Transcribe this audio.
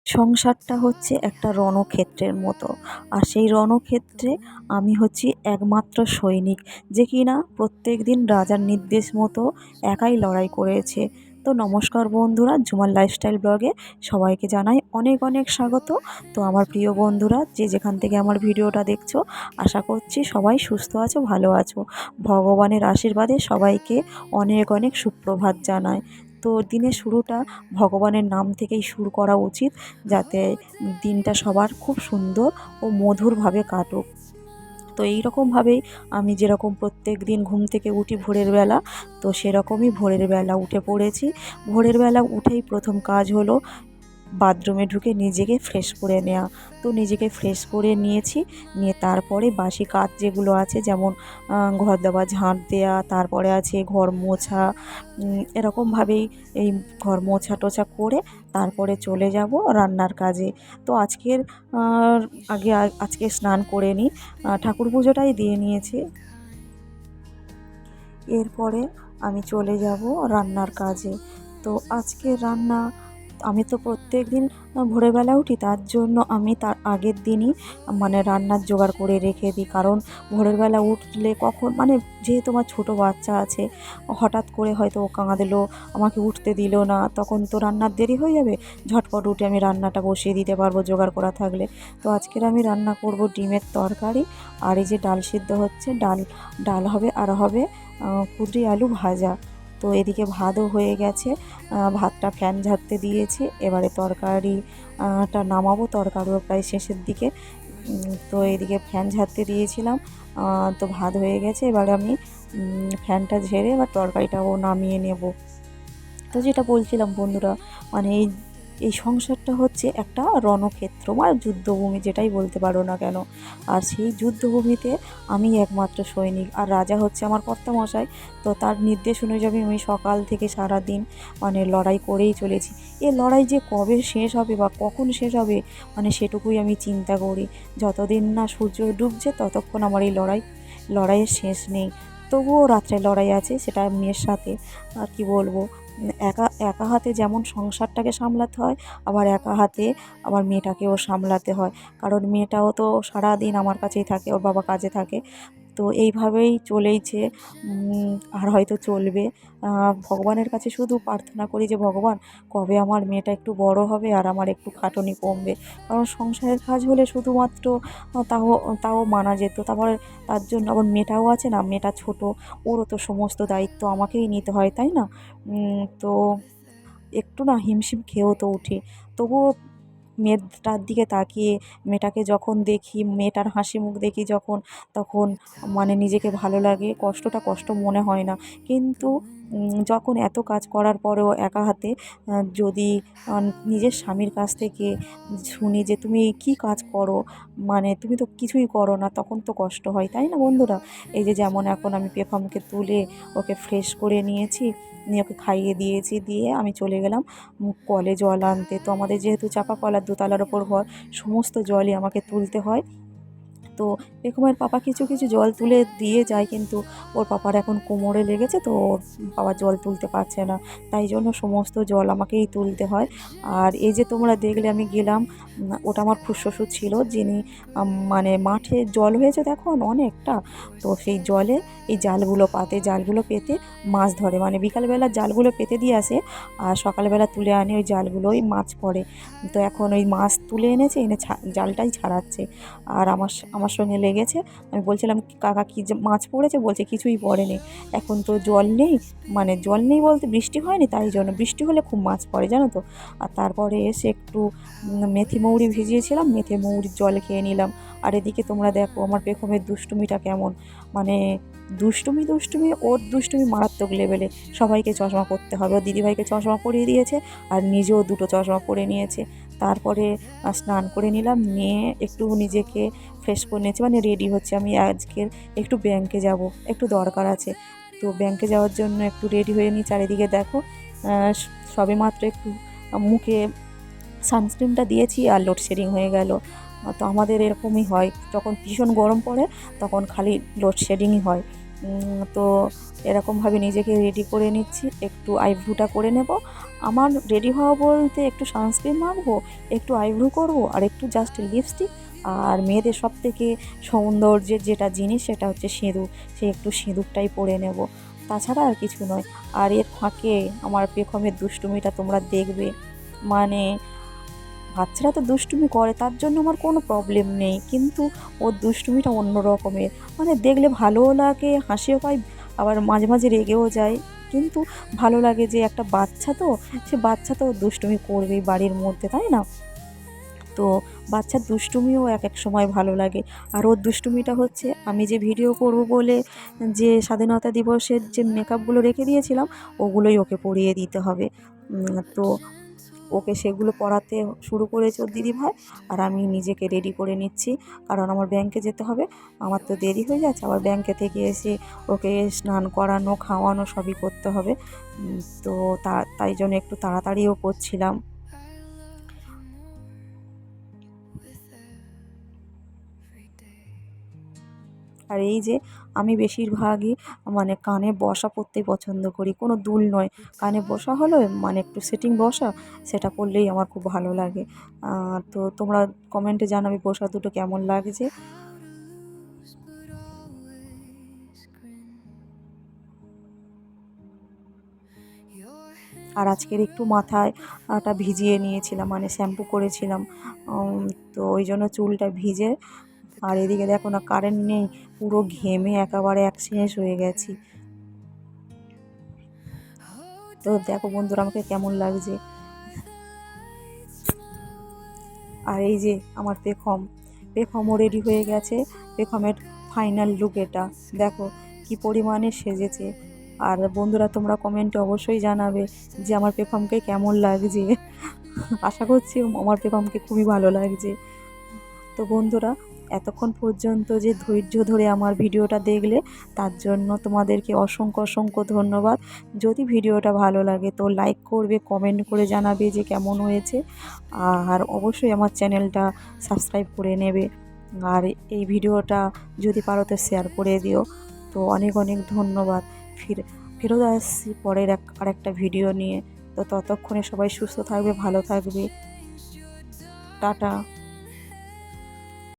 সংসারটা হচ্ছে একটা রণক্ষেত্রের মতো। আর সেই রণক্ষেত্রে আমি হচ্ছি একমাত্র সৈনিক, যে কিনা প্রত্যেকদিন রাজার নির্দেশ মতো একাই লড়াই করেছে। তো নমস্কার বন্ধুরা, ঝুমার লাইফস্টাইল ব্লগে সবাইকে জানাই অনেক অনেক স্বাগত। তো আমার প্রিয় বন্ধুরা, যে যেখান থেকে আমার ভিডিওটা দেখছো, আশা করছি সবাই সুস্থ আছো, ভালো আছো। ভগবানের আশীর্বাদে সবাইকে অনেক অনেক সুপ্রভাত জানাই। তো দিনের শুরুটা ভগবানের নাম থেকেই শুরু করা উচিত, যাতে দিনটা সবার খুব সুন্দর ও মধুরভাবে কাটুক। তো এই রকমভাবেই আমি যেরকম প্রত্যেক দিন ঘুম থেকে উঠি ভোরের বেলা, তো সেরকমই ভোরের বেলা উঠে পড়েছি। ভোরের বেলা উঠেই প্রথম কাজ হলো বাথরুমে ঢুকে নিজেকে ফ্রেশ করে নেওয়া। তো নিজেকে ফ্রেশ করে নিয়েছি, নিয়ে তারপরে বাসি কাজ যেগুলো আছে, যেমন ঘর দেওয়া, ঝাঁট দেওয়া, তারপরে আছে ঘর মোছা। এরকমভাবেই এই ঘর মোছা টোছা করে তারপরে চলে যাব রান্নার কাজে। তো আজকের আজকে স্নান করে নিই, ঠাকুর পুজোটাই দিয়ে নিয়েছি। এরপরে আমি চলে যাব রান্নার কাজে। তো আজকের রান্না, আমি তো প্রত্যেকদিন ভোরবেলা উঠি, তার জন্য আমি তার আগের দিনই মানে রান্নার জোগাড় করে রেখে দিই। কারণ ভোরের বেলা উঠলে কখন, মানে যেহেতু আমার ছোটো বাচ্চা আছে, হঠাৎ করে হয়তো ও কাঁদলো, আমাকে উঠতে দিল না, তখন তো রান্নার দেরি হয়ে যাবে। ঝটপট উঠে আমি রান্নাটা বসিয়ে দিতে পারবো জোগাড় করা থাকলে। তো আজকের আমি রান্না করব ডিমের তরকারি, আর এই যে ডাল সিদ্ধ হচ্ছে, ডাল হবে, আর হবে কুঁদরি আলু ভাজা। তো এদিকে ভাতও হয়ে গেছে, ভাতটা ফ্যান ঝাড়তে দিয়েছি। এবারে তরকারিটা নামাবো, তরকারিও প্রায় শেষের দিকে। তো এদিকে ফ্যান ঝাড়তে দিয়েছিলাম, তো ভাত হয়ে গেছে। এবারে আমি ফ্যানটা ঝেড়ে এবার তরকারিটাও নামিয়ে নেব। তো যেটা বলছিলাম বন্ধুরা, মানে এই সংসারটা হচ্ছে একটা রণক্ষেত্র, মানে যুদ্ধভূমি, যেটাই বলতে পারো না কেন। আর সেই যুদ্ধভূমিতে আমি একমাত্র সৈনিক, আর রাজা হচ্ছে আমার কর্তামশাই। তো তার নির্দেশ অনুযায়ী আমি সকাল থেকে সারা দিন মানে লড়াই করেই চলেছি। এ লড়াই যে কবে শেষ হবে বা কখন শেষ হবে, মানে সেটুকুই আমি চিন্তা করি। যতদিন না সূর্য ডুবছে ততক্ষণ আমার এই লড়াইয়ের শেষ নেই। তবুও রাত্রে লড়াই আছে, সেটা মেয়ের সাথে। আর কি বলবো, একা একা হাতে যেমন সংসারটাকে সামলাতে হয়, আবার একা হাতে আমার মেয়েটাকেও সামলাতে হয়। কারণ মেয়েটাও তো সারাদিন আমার কাছেই থাকে, ওর বাবা কাজে থাকে। তো এইভাবেই চলেইছে, আর হয়তো চলবে। ভগবানের কাছে শুধু প্রার্থনা করি যে ভগবান, কবে আমার মেয়েটা একটু বড় হবে আর আমার একটু খাটুনি কমবে। কারণ সংসারের কাজ হলে শুধুমাত্র তাও তাও মানা যেত। তারপরে তার জন্য আবার মেয়েটাও আছে না, মেয়েটা ছোট, ওরও তো সমস্ত দায়িত্ব আমাকেই নিতে হয়, তাই না? তো একটু না হিমশিম খেয়েও তো উঠি। তবুও মেয়েটার দিকে তাকিয়ে, মেয়েটাকে যখন দেখি, মেয়েটার হাসি মুখ দেখি যখন, তখন মানে নিজেকে ভালো লাগে, কষ্টটা কষ্ট মনে হয় না। কিন্তু যখন এত কাজ করার পরেও একা হাতে যদি নিজের স্বামীর কাছ থেকে শুনি যে তুমি কি কাজ করো, মানে তুমি তো কিছুই করো না, তখন তো কষ্ট হয়, তাই না বন্ধুরা? এই যে যেমন এখন আমি পেখমকে তুলে ওকে ফ্রেশ করে নিয়েছি, নিয়ে ওকে খাইয়ে দিয়েছি, দিয়ে আমি চলে গেলাম কলে জল আনতে। তো আমাদের যেহেতু চাপা কল আর দোতলার ওপর ঘর, সমস্ত জলই আমাকে তুলতে হয়। তো পেখমের পাপা কিছু কিছু জল তুলে দিয়ে যায়, কিন্তু ওর পাপার এখন কোমরে লেগেছে, তো ওর বাবা জল তুলতে পারছে না, তাই জন্য সমস্ত জল আমাকেই তুলতে হয়। আর এই যে তোমরা দেখলে আমি গেলাম, ওটা আমার খুড়শ্বশুর ছিল, যিনি মানে মাঠে জল হয়েছে দেখো অনেকটা, তো সেই জলে এই জালগুলো পেতে মাছ ধরে, মানে বিকালবেলা জালগুলো পেতে দিয়ে আসে, আর সকালবেলা তুলে আনে ওই জালগুলোই মাছ পড়ে। তো এখন ওই মাছ তুলে এনেছে, এনে জালটাই ছাড়াচ্ছে, আর আমার সঙ্গে লেগেছে। আমি বলছিলাম, কাকা কী যে মাছ পড়েছে? বলছে কিছুই পড়েনি, এখন তো জল নেই, মানে জল নেই বলতে বৃষ্টি হয়নি, তাই জন্য, বৃষ্টি হলে খুব মাছ পড়ে জানো তো। আর তারপরে এসে একটু মেথি মৌরি ভিজিয়েছিলাম, মেথি মৌরির জল খেয়ে নিলাম। আর এদিকে তোমরা দেখো আমার পেখমের দুষ্টুমিটা কেমন, মানে দুষ্টুমি, ওর দুষ্টুমি মারাত্মক লেভেলে। সবাইকে চশমা পরতে হবে, ওর দিদিভাইকে চশমা পরিয়ে দিয়েছে, আর নিজেও দুটো চশমা পরে নিয়েছে। তারপরে স্নান করে নিলাম, নিয়ে একটু নিজেকে ফ্রেশ করে নিয়েছি, মানে রেডি হচ্ছে। আমি আজকের একটু ব্যাংকে যাব, একটু দরকার আছে। তো ব্যাংকে যাওয়ার জন্য একটু রেডি হয়ে নিই। চারিদিকে দেখো সবেমাত্র একটু মুখে সানস্ক্রিনটা দিয়েছি আর লোডশেডিং হয়ে গেল। তো আমাদের এরকমই হয়, যখন ভীষণ গরম পড়ে তখন খালি লোডশেডিংই হয়। তো এরকমভাবে নিজেকে রেডি করে নিচ্ছি, একটু আইব্রুটা করে নেব। আমার রেডি হওয়া বলতে একটু সানস্ক্রিন মাখবো, একটু আইব্রু করব, আর একটু জাস্ট লিপস্টিক। আর মেয়েদের সবথেকে সৌন্দর্যের যেটা জিনিস সেটা হচ্ছে সিঁদুর, সে একটু সিঁদুরটাই পরে নেব, তাছাড়া আর কিছু নয়। আর এর ফাঁকে আমার পেখমের দুষ্টুমিটা তোমরা দেখবে, মানে বাচ্চারা তো দুষ্টুমি করে, তার জন্য আমার কোনো প্রবলেম নেই, কিন্তু ওর দুষ্টুমিটা অন্য রকমের, মানে দেখলে ভালোও লাগে, হাসিও পাই, আবার মাঝে মাঝে রেগেও যায়। কিন্তু ভালো লাগে যে একটা বাচ্চা তো, সে বাচ্চা তো দুষ্টুমি করবেই বাড়ির মধ্যে, তাই না? তো বাচ্চার দুষ্টুমিও এক এক সময় ভালো লাগে। আর ওর দুষ্টুমিটা হচ্ছে, আমি যে ভিডিও করব বলে যে স্বাধীনতা দিবসের যে মেকআপগুলো রেখে দিয়েছিলাম, ওগুলোই ওকে পরিয়ে দিতে হবে। তো ওকে সেগুলো পড়াতে শুরু করেছে ওর দিদিভাই, আর আমি নিজেকে রেডি করে নিচ্ছি, কারণ আমার ব্যাংকে যেতে হবে। আমার তো দেরি হয়ে যাচ্ছে, আবার ব্যাংকে থেকে এসে ওকে স্নান করানো, খাওয়ানো সবই করতে হবে। তো তাই জন্য একটু তাড়াতাড়িও করছিলাম। আর এই যে আমি বেশিরভাগই মানে কানে বসা পরতেই পছন্দ করি, কোনো দুল নয়, কানে বসা হলো, মানে একটু সেটিং বসা, সেটা পরলেই আমার খুব ভালো লাগে। তো তোমরা কমেন্টে জানাবে বসা দুটো কেমন লাগছে। আর আজকের একটু মাথায় ভিজিয়ে নিয়েছিলাম, মানে শ্যাম্পু করেছিলাম, উম, তো ওই জন্য চুলটা ভিজে। আর এদিকে দেখো না, কারেন্ট নেই, পুরো ঘেমে একেবারে একশেষ হয়ে গেছি। তো দেখো বন্ধুরা আমাকে কেমন লাগছে। আর এই যে আমার পেখমও রেডি হয়ে গেছে। পেখমের ফাইনাল লুক এটা, দেখো কি পরিমাণে সেজেছে। আর বন্ধুরা তোমরা কমেন্টে অবশ্যই জানাবে যে আমার পেখমকে কেমন লাগছে। আশা করছি আমার পেখমকে খুবই ভালো লাগছে। তো বন্ধুরা, এতক্ষণ পর্যন্ত যে ধৈর্য ধরে আমার ভিডিওটা দেখলে, তার জন্য তোমাদেরকে অসংখ্য অসংখ্য ধন্যবাদ। যদি ভিডিওটা ভালো লাগে তো লাইক করবে, কমেন্ট করে জানাবে যে কেমন হয়েছে, আর অবশ্যই আমার চ্যানেলটা সাবস্ক্রাইব করে নেবে। আর এই ভিডিওটা যদি পারো তো শেয়ার করে দিও। তো অনেক অনেক ধন্যবাদ। ফেরত আসছি পরের আরেকটা ভিডিও নিয়ে। তো ততক্ষণে সবাই সুস্থ থাকবে, ভালো থাকবে। টাটা।